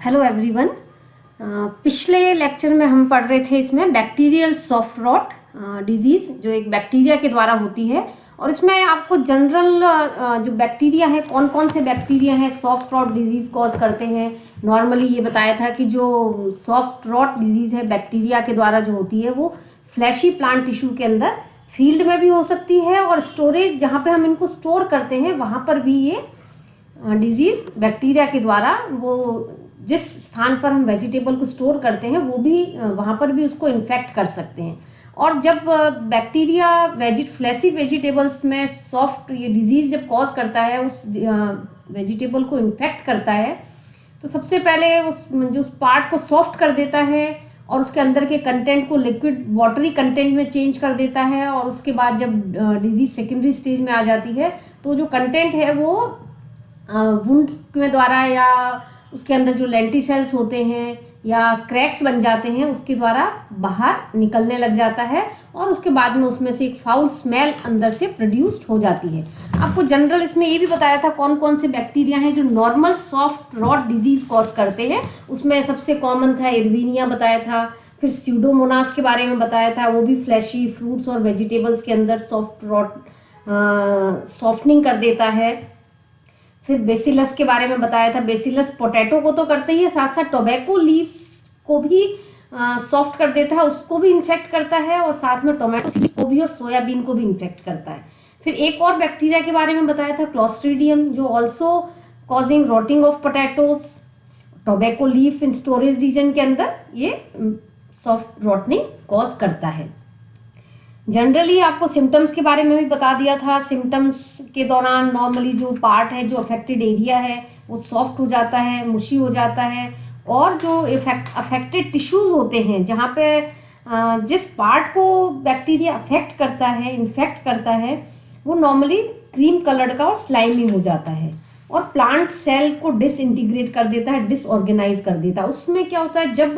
Hello everyone. पिछले lecture में हम पढ़ रहे थे इसमें बैक्टीरियल सॉफ्ट रॉट डिजीज़ जो एक बैक्टीरिया के द्वारा होती है। और इसमें आपको जनरल जो बैक्टीरिया है, कौन कौन से बैक्टीरिया हैं सॉफ्ट रॉट डिजीज़ कॉज करते हैं। नॉर्मली ये बताया था कि जो सॉफ्ट रॉट डिजीज़ है बैक्टीरिया के द्वारा जो होती है वो फ्लैशी प्लांट टिश्यू के अंदर फील्ड में भी हो सकती है, और स्टोरेज जहाँ पे हम इनको स्टोर करते हैं वहाँ पर भी ये डिजीज़ बैक्टीरिया के द्वारा, वो जिस स्थान पर हम वेजिटेबल को स्टोर करते हैं वो भी वहाँ पर भी उसको इन्फेक्ट कर सकते हैं। और जब बैक्टीरिया फ्लैशी वेजिटेबल्स में सॉफ्ट ये डिजीज़ जब कॉज करता है, उस वेजिटेबल को इन्फेक्ट करता है, तो सबसे पहले उस पार्ट को सॉफ्ट कर देता है और उसके अंदर के कंटेंट को लिक्विड वाटरी कंटेंट में चेंज कर देता है। और उसके बाद जब डिजीज़ सेकेंडरी स्टेज में आ जाती है तो जो कंटेंट है वो वुंड के द्वारा या उसके अंदर जो लेंटिसेल्स होते हैं या क्रैक्स बन जाते हैं उसके द्वारा बाहर निकलने लग जाता है, और उसके बाद में उसमें से एक फाउल स्मेल अंदर से प्रोड्यूस्ड हो जाती है। आपको जनरल इसमें ये भी बताया था कौन कौन से बैक्टीरिया हैं जो normal soft rot disease cause करते हैं। उसमें सबसे कॉमन था इरविनिया बताया था, फिर स्यूडोमोनास के बारे में बताया था, वो भी फ्लैशी फ्रूट्स और वेजिटेबल्स के अंदर सॉफ्ट रॉट सॉफ्टनिंग कर देता है। फिर बेसिलस के बारे में बताया था, बेसिलस पोटैटो को तो करते ही है, साथ साथ टोबैको लीव्स को भी सॉफ्ट कर देता है, उसको भी इन्फेक्ट करता है, और साथ में टोमेटो सीड्स को भी और सोयाबीन को भी इन्फेक्ट करता है। फिर एक और बैक्टीरिया के बारे में बताया था क्लॉस्ट्रीडियम, जो also causing rotting of potatoes, tobacco leaf in storage region के अंदर ये सॉफ्ट रॉटनिंग कॉज करता है। जनरली आपको सिम्टम्स के बारे में भी बता दिया था। सिम्टम्स के दौरान नॉर्मली जो पार्ट है, जो अफेक्टेड एरिया है वो सॉफ्ट हो जाता है, मुशी हो जाता है, और जो अफेक्टेड टिश्यूज़ होते हैं जहाँ पे जिस पार्ट को बैक्टीरिया अफेक्ट करता है, इन्फेक्ट करता है, वो नॉर्मली क्रीम कलर का और स्लाइमी हो जाता है, और प्लांट सेल को डिसइंटीग्रेट कर देता है, डिसऑर्गेनाइज कर देता है। उसमें क्या होता है, जब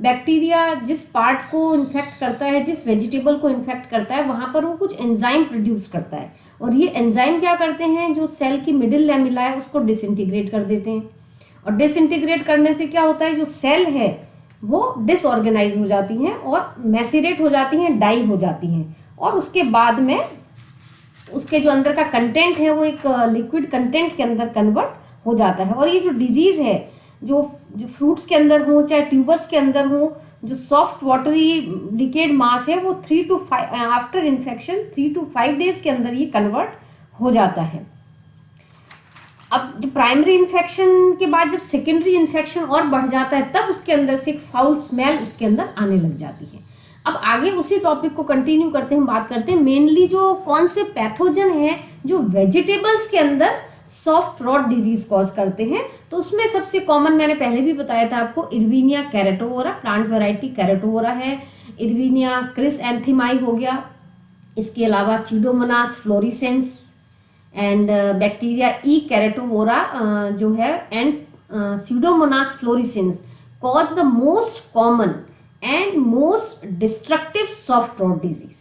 बैक्टीरिया जिस पार्ट को इन्फेक्ट करता है, जिस वेजिटेबल को इन्फेक्ट करता है, वहाँ पर वो कुछ एंजाइम प्रोड्यूस करता है, और ये एंजाइम क्या करते हैं, जो सेल की मिडिल लैमिला है उसको डिसइंटीग्रेट कर देते हैं। और डिसइंटीग्रेट करने से क्या होता है, जो सेल है वो डिसऑर्गेनाइज हो जाती हैं और मैसिरेट हो जाती हैं, डाई हो जाती हैं, और उसके बाद में उसके जो अंदर का कंटेंट है वो एक लिक्विड कंटेंट के अंदर कन्वर्ट हो जाता है। और ये जो डिजीज़ है, जो फ्रूट्स के अंदर हो चाहे ट्यूबर्स के अंदर हो, जो सॉफ्ट वाटरी डिकेड मास है वो 3 to 5 after infection 3 to 5 days के अंदर ये कन्वर्ट हो जाता है। अब जो प्राइमरी इन्फेक्शन के बाद जब सेकेंडरी इन्फेक्शन और बढ़ जाता है, तब उसके अंदर से एक फाउल स्मेल उसके अंदर आने लग जाती है। अब आगे उसी टॉपिक को कंटिन्यू करते हैं, हम बात करते हैं मेनली जो कौन से पैथोजन है जो वेजिटेबल्स के अंदर सॉफ्ट रॉट डिजीज कॉज करते हैं। तो उसमें सबसे कॉमन मैंने पहले भी बताया था आपको, Erwinia carotovora, plant variety carotovora है, इरविनिया क्रिसैंथेमाई हो गया, इसके अलावा Pseudomonas fluorescens and bacteria E carotovora जो है, and Pseudomonas fluorescens cause the most common and most destructive soft rot disease.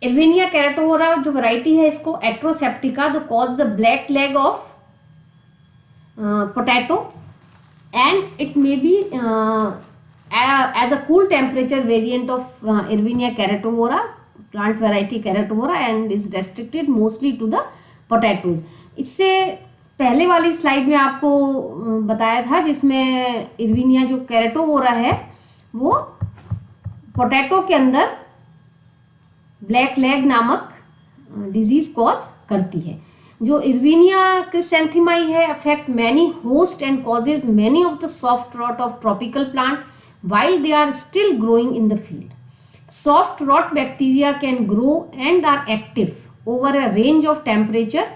Erwinia carotivora जो वैरायटी है, इसको atroseptica the cause the black leg of potato, and it may be as a cool temperature variant of Erwinia carotivora, plant variety carotovora, and is restricted mostly to the potatoes. इससे पहले वाली slide में आपको बताया था जिसमें Erwinia जो कैरेटोवोरा है वो पोटैटो के अंदर ब्लैक लेग नामक डिजीज कॉज करती है। जो इरविनिया क्रिसैंथेमाई है affect many host and causes many of the soft rot of tropical plant while they are still growing in the field. Soft rot bacteria can grow and are active over a range of temperature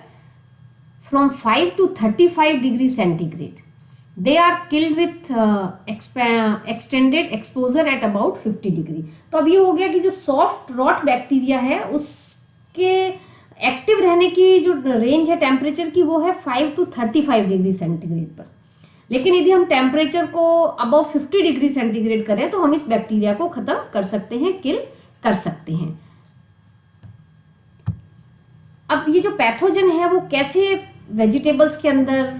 from 5 to 35 degrees centigrade. They are killed with extended exposure at about 50 degree. तो अब ये हो गया कि जो soft rot bacteria है उसके active रहने की जो रेंज है टेम्परेचर की वो है 5 to 35 डिग्री सेंटीग्रेड पर। लेकिन यदि हम टेम्परेचर को अबव 50 डिग्री सेंटीग्रेड करें तो हम इस बैक्टीरिया को खत्म कर सकते हैं, किल कर सकते हैं। अब ये जो पैथोजन है वो कैसे वेजिटेबल्स के अंदर,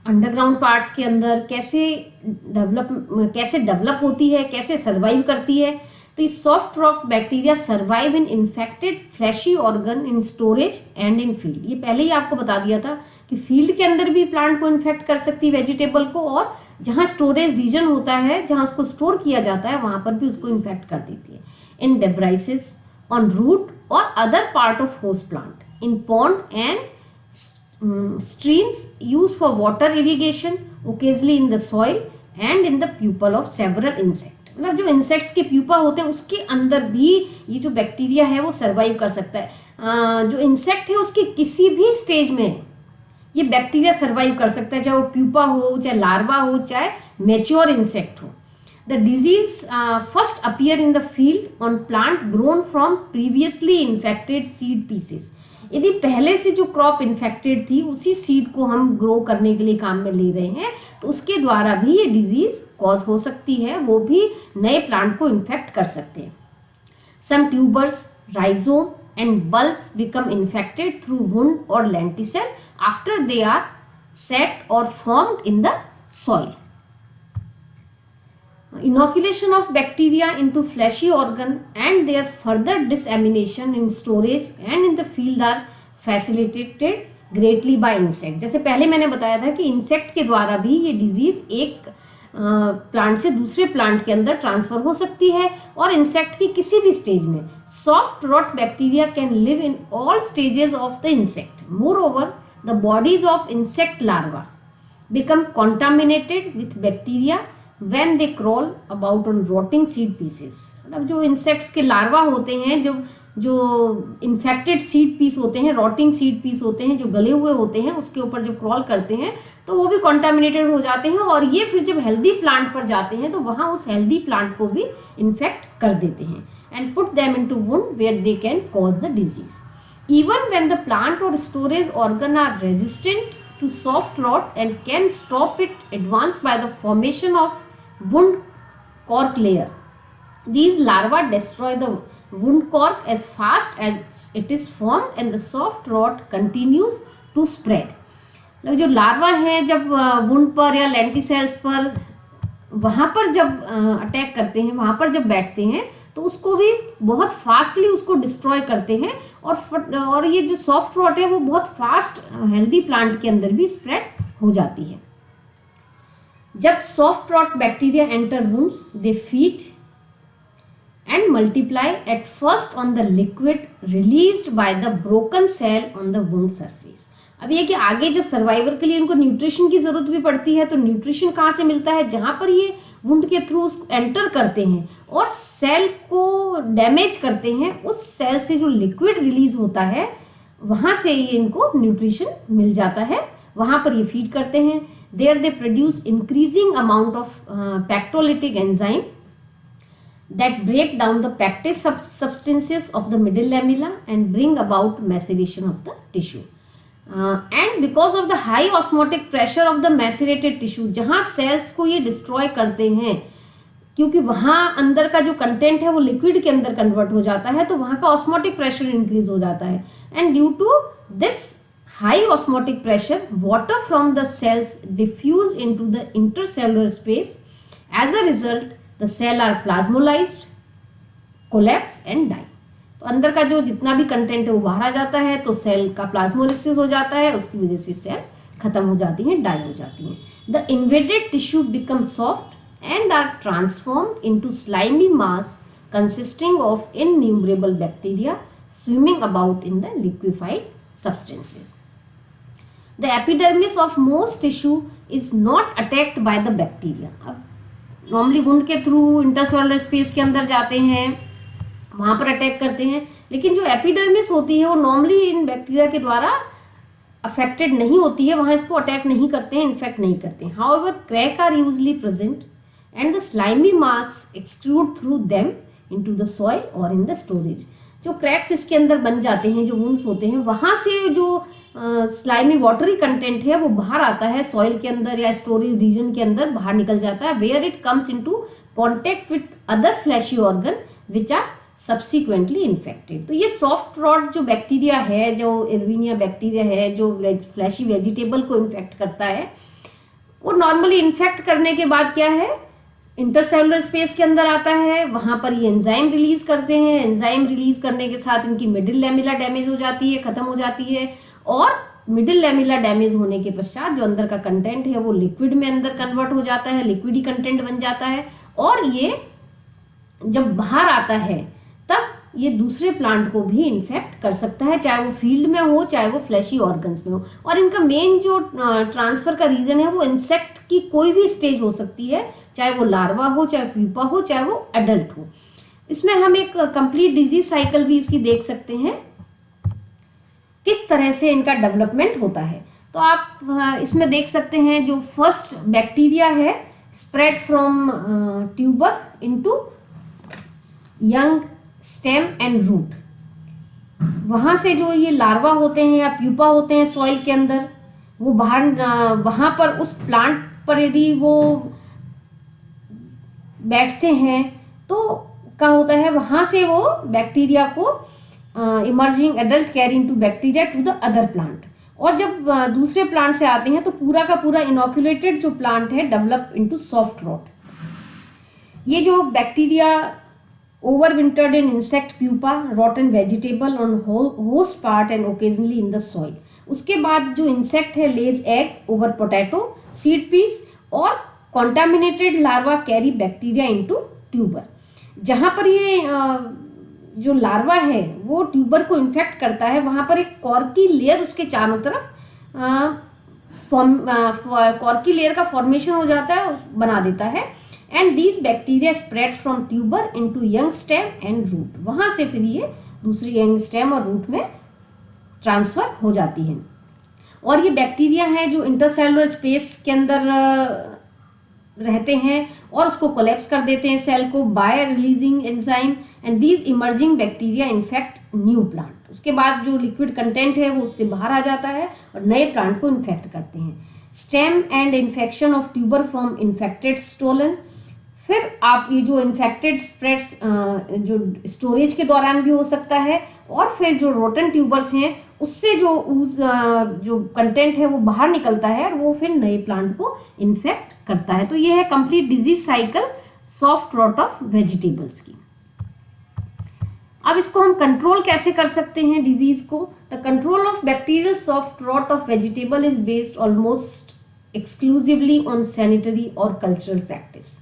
अंडरग्राउंड पार्ट्स के अंदर कैसे कैसे डेवलप होती है, कैसे सर्वाइव करती है। तो इस soft rot bacteria survive in infected fleshy organ in storage and in field. ये पहले ही आपको बता दिया था कि फील्ड के अंदर भी प्लांट को इन्फेक्ट कर सकती है, वेजिटेबल को, और जहाँ स्टोरेज रीजन होता है, जहाँ उसको स्टोर किया जाता है, वहाँ पर भी उसको इन्फेक्ट कर देती है। इन डेब्राइसिस ऑन रूट और other part of host plant, in pond and streams use for water irrigation, occasionally in the soil and in the pupal of several insect. मतलब जो इंसेक्ट्स के प्यूपा होते हैं उसके अंदर भी ये जो बैक्टीरिया है वो सर्वाइव कर सकता है। जो इंसेक्ट है उसके किसी भी स्टेज में ये बैक्टीरिया सर्वाइव कर सकता है, चाहे वो प्यूपा हो, चाहे लार्वा हो, चाहे मैच्योर इंसेक्ट हो। The disease first appear in the field on plant grown from previously infected seed pieces. यदि पहले से जो क्रॉप इन्फेक्टेड थी उसी सीड को हम ग्रो करने के लिए काम में ले रहे हैं, तो उसके द्वारा भी ये डिजीज कॉज हो सकती है, वो भी नए प्लांट को इन्फेक्ट कर सकते हैं। Some tubers, rhizome and bulbs become infected through wound or lenticel after they are set or formed in the soil. Inoculation of bacteria into fleshy organ and their further dissemination in storage and in the field are facilitated greatly by insect। जैसे पहले मैंने बताया था कि insect के द्वारा भी ये डिजीज एक प्लांट से दूसरे प्लांट के अंदर ट्रांसफर हो सकती है, और इंसेक्ट की किसी भी स्टेज में। Soft rot bacteria can live in all stages of the insect. Moreover the bodies of insect larva become contaminated with bacteria when they crawl about on rotting seed pieces. मतलब जो insects के larva होते हैं, जो infected seed piece होते हैं, rotting seed piece होते हैं, जो गले हुए होते हैं, उसके ऊपर जब क्रॉल करते हैं तो वो भी कॉन्टामिनेटेड हो जाते हैं, और ये फिर जब हेल्दी प्लांट पर जाते हैं तो वहाँ उस हेल्दी प्लांट को भी इन्फेक्ट कर देते हैं and put them into wound where they can cause the disease. Even when the plant और storage organ are resistant to soft rot and can stop it advance by the formation of wound cork layer, these larvae destroy the wound cork as fast as it is formed and the soft rot continues to spread। मतलब जो larva है जब wound पर या lenticels पर वहाँ पर जब अटैक करते हैं, वहाँ पर जब बैठते हैं, तो उसको भी बहुत फास्टली उसको डिस्ट्रॉय करते हैं, और ये जो सॉफ्ट रॉट है वो बहुत फास्ट हेल्दी प्लांट के अंदर भी स्प्रेड हो जाती है। जब soft rot bacteria enter wounds they feed and multiply at first on the liquid released by the broken cell on the wound surface। अब ये कि आगे जब सर्वाइवर के लिए इनको न्यूट्रिशन की जरूरत भी पड़ती है, तो न्यूट्रिशन कहाँ से मिलता है? जहाँ पर ये वुंड के थ्रू एंटर करते हैं और सेल को डैमेज करते हैं, उस सेल से जो लिक्विड रिलीज होता है वहाँ से ये इनको न्यूट्रिशन मिल जाता है, वहाँ पर ये फीड करते हैं। There they produce increasing amount of pectolytic enzyme that break down the pectin substances of the middle lamella and bring about maceration of the tissue। And because of the high osmotic pressure of the macerated tissue, जहाँ cells को ये destroy करते हैं, क्योंकि वहाँ अंदर का जो कंटेंट है वो लिक्विड के अंदर कन्वर्ट हो जाता है, तो वहाँ का ऑस्मोटिक प्रेशर इंक्रीज हो जाता है। And due to this high osmotic pressure, water from the cells diffuse into the intercellular space. As a result the cell are plasmolized, collapse and die। तो अंदर का जो जितना भी कंटेंट है वो बाहर आ जाता है, तो सेल का प्लाज्मोलिसिस हो जाता है, उसकी वजह से सेल खत्म हो जाती हैं, डाई हो जाती हैं। The invaded tissue become soft and are transformed into slimy mass consisting of innumerable bacteria swimming about in the liquified substances. The epidermis of most tissue is not attacked by the bacteria. अब normally wound के through intercellular space के अंदर जाते हैं, वहाँ पर attack करते हैं, लेकिन जो एपिडर्मिस होती है वो नॉर्मली इन बैक्टीरिया के द्वारा अफेक्टेड नहीं होती है, वहाँ इसको अटैक नहीं करते हैं, इन्फेक्ट नहीं करते हैं। However crack are usually present and the slimy mass exude through them into the soil और इन द स्टोरेज। जो क्रैक्स इसके अंदर बन जाते हैं, जो वुंड्स होते हैं, वहाँ से जो स्लाइमी वाटरी कंटेंट है वो बाहर आता है, सॉइल के अंदर या स्टोरेज रीजन के अंदर बाहर निकल जाता है, where it comes into contact with other fleshy organ which are subsequently infected. तो ये सॉफ्ट रॉट जो बैक्टीरिया है, जो एर्विनिया बैक्टीरिया है, जो फ्लैशी वेजिटेबल को इन्फेक्ट करता है, वो नॉर्मली इन्फेक्ट करने के बाद क्या है, इंटरसेलुलर स्पेस के अंदर आता है, वहां पर ये एंजाइम रिलीज करते हैं। एंजाइम रिलीज करने के साथ इनकी मिडिल लैमेला डैमेज हो जाती है, खत्म हो जाती है, और मिडिल लैमेला डैमेज होने के पश्चात जो अंदर का कंटेंट है वो लिक्विड में अंदर कन्वर्ट हो जाता है, लिक्विडी कंटेंट बन जाता है, और ये जब बाहर आता है तब ये दूसरे प्लांट को भी इन्फेक्ट कर सकता है, चाहे वो फील्ड में हो चाहे वो फ्लैशी ऑर्गन्स में हो। और इनका मेन जो ट्रांसफर का रीजन है वो इंसेक्ट की कोई भी स्टेज हो सकती है, चाहे वो लार्वा हो, चाहे प्यूपा हो, चाहे वो एडल्ट हो। इसमें हम एक कंप्लीट डिजीज साइकिल भी इसकी देख सकते हैं, किस तरह से इनका डेवलपमेंट होता है। तो आप इसमें देख सकते हैं जो फर्स्ट बैक्टीरिया है, spread from tuber into young stem and root. वहाँ से जो ये लार्वा होते हैं या प्यूपा होते हैं सॉइल के अंदर, वो बाहर वहाँ पर उस प्लांट पर यदि वो बैठते हैं तो क्या होता है, वहाँ से वो बैक्टीरिया को emerging adult carry into bacteria to the other plant. और जब दूसरे प्लांट से आते हैं तो पूरा का पूरा इनोक्यूलेटेड जो प्लांट है डेवलप इनटू सॉफ्ट रॉट। ये जो bacteria overwintered in insect pupa, rotten vegetable on host part and occasionally in the soil। उसके बाद जो इंसेक्ट है lays egg over potato seed piece, और contaminated larva carry bacteria into tuber. जहाँ पर ये जो लार्वा है वो ट्यूबर को इन्फेक्ट करता है, वहाँ पर एक कॉर्की लेयर उसके चारों तरफ कॉर्की लेयर का फॉर्मेशन हो जाता है, बना देता है, and these bacteria spread from tuber into young stem and root. वहाँ से फिर ये दूसरी यंग स्टेम और रूट में ट्रांसफर हो जाती है। और ये बैक्टीरिया हैं जो इंटरसेलुलर स्पेस के अंदर रहते हैं और उसको कोलैप्स कर देते हैं सेल को bye releasing enzyme, and these emerging bacteria infect new plant. उसके बाद जो लिक्विड कंटेंट है वो उससे बाहर आ जाता है और नए प्लांट को इन्फेक्ट करते हैं। Stem end infection of tuber from infected stolon. फिर आप ये जो इन्फेक्टेड स्प्रेड्स जो स्टोरेज के दौरान भी हो सकता है, और फिर जो रोटन ट्यूबर्स हैं उससे जो कंटेंट है वो बाहर निकलता है और वो फिर नए प्लांट को इन्फेक्ट करता है। तो ये है complete disease cycle soft rot of vegetables की। अब इसको हम कंट्रोल कैसे कर सकते हैं डिजीज को? The control of bacterial soft rot of vegetable is based almost exclusively on sanitary और cultural practice.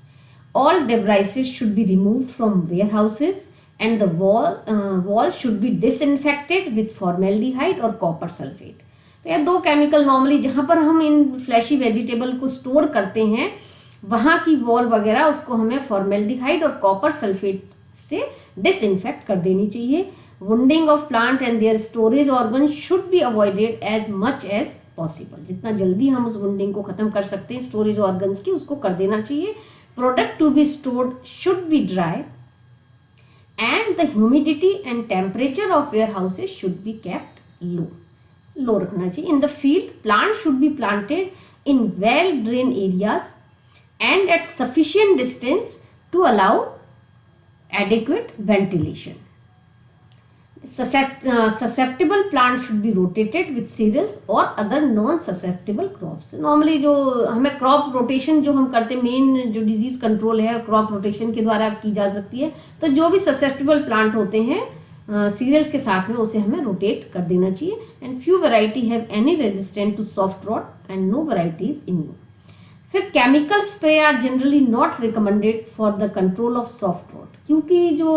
All debris should be removed from warehouses and the wall should be disinfected with formaldehyde और copper sulfate। तो ये दो chemical normally जहाँ पर हम इन flashy vegetable को store करते हैं वहाँ की वॉल वगैरह उसको हमें फॉर्मेल्डिहाइड और कॉपर सल्फेट से डिसइंफेक्ट कर देनी चाहिए। Wounding of plant and their storage organ should be avoided as much as possible. जितना जल्दी हम उस वुंडिंग को खत्म कर सकते हैं स्टोरेज ऑर्गन्स की, उसको कर देना चाहिए। Product to be stored should be dry and the humidity and temperature of warehouses should be kept low रखना चाहिए। In the field, plants should be planted in well drained areas and at sufficient distance to allow adequate ventilation। susceptible plant should be rotated with cereals or other non susceptible crops। Normally जो हमें crop rotation जो हम करते हैं, main जो disease control है crop rotation के द्वारा की जा सकती है। तो जो भी ससेप्टिबल प्लांट होते हैं सीरियल्स के साथ में उसे हमें रोटेट कर देना चाहिए। And few variety have any resistant to soft rot and no varieties immune. फिर chemical spray are generally not recommended for the control of soft rot, क्योंकि जो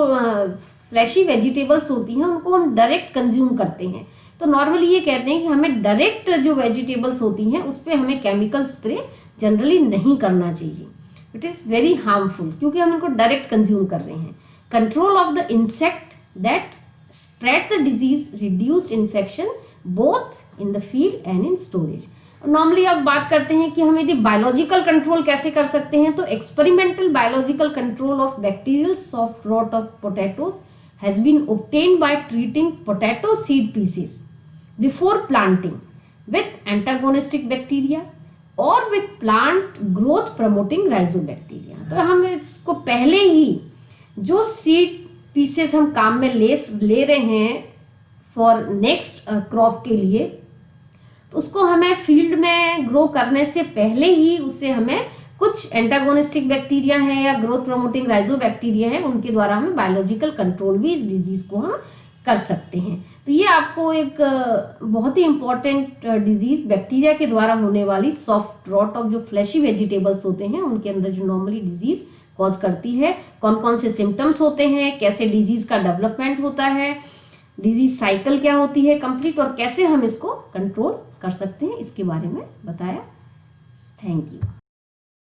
फ्लैशी वेजिटेबल्स होती हैं उनको हम डायरेक्ट कंज्यूम करते हैं। तो नॉर्मली ये कहते हैं कि हमें डायरेक्ट जो वेजिटेबल्स होती हैं उस पर हमें केमिकल स्प्रे जनरली नहीं करना चाहिए। इट इज़ वेरी हार्मफुल क्योंकि हम इनको डायरेक्ट कंज्यूम कर रहे हैं। Control of the insect that spread the disease, reduced infection both in the field and in storage. Normally अब बात करते हैं कि हम यदि बायोलॉजिकल कंट्रोल कैसे कर सकते हैं, तो experimental biological control of bacterial soft rot of potatoes has been obtained by treating potato seed pieces before planting with antagonistic bacteria or with plant growth promoting rhizobacteria। तो हम इसको पहले ही जो सीड पीसेस हम काम में ले रहे हैं फॉर नेक्स्ट क्रॉप के लिए, तो उसको हमें फील्ड में ग्रो करने से पहले ही उससे हमें कुछ एंटागोनिस्टिक बैक्टीरिया हैं या ग्रोथ प्रमोटिंग राइजोबैक्टीरिया हैं, उनके द्वारा हमें बायोलॉजिकल कंट्रोल भी इस डिजीज को हम कर सकते हैं। तो ये आपको एक बहुत ही इंपॉर्टेंट डिजीज बैक्टीरिया के द्वारा होने वाली सॉफ्ट रॉट ऑफ जो फ्लैशी वेजिटेबल्स होते हैं उनके अंदर जो नॉर्मली डिजीज कॉज करती है, कौन कौन से सिम्टम्स होते हैं, कैसे डिजीज का डेवलपमेंट होता है, डिजीज साइकिल क्या होती है कंप्लीट, और कैसे हम इसको कंट्रोल कर सकते हैं, इसके बारे में बताया। Thank you.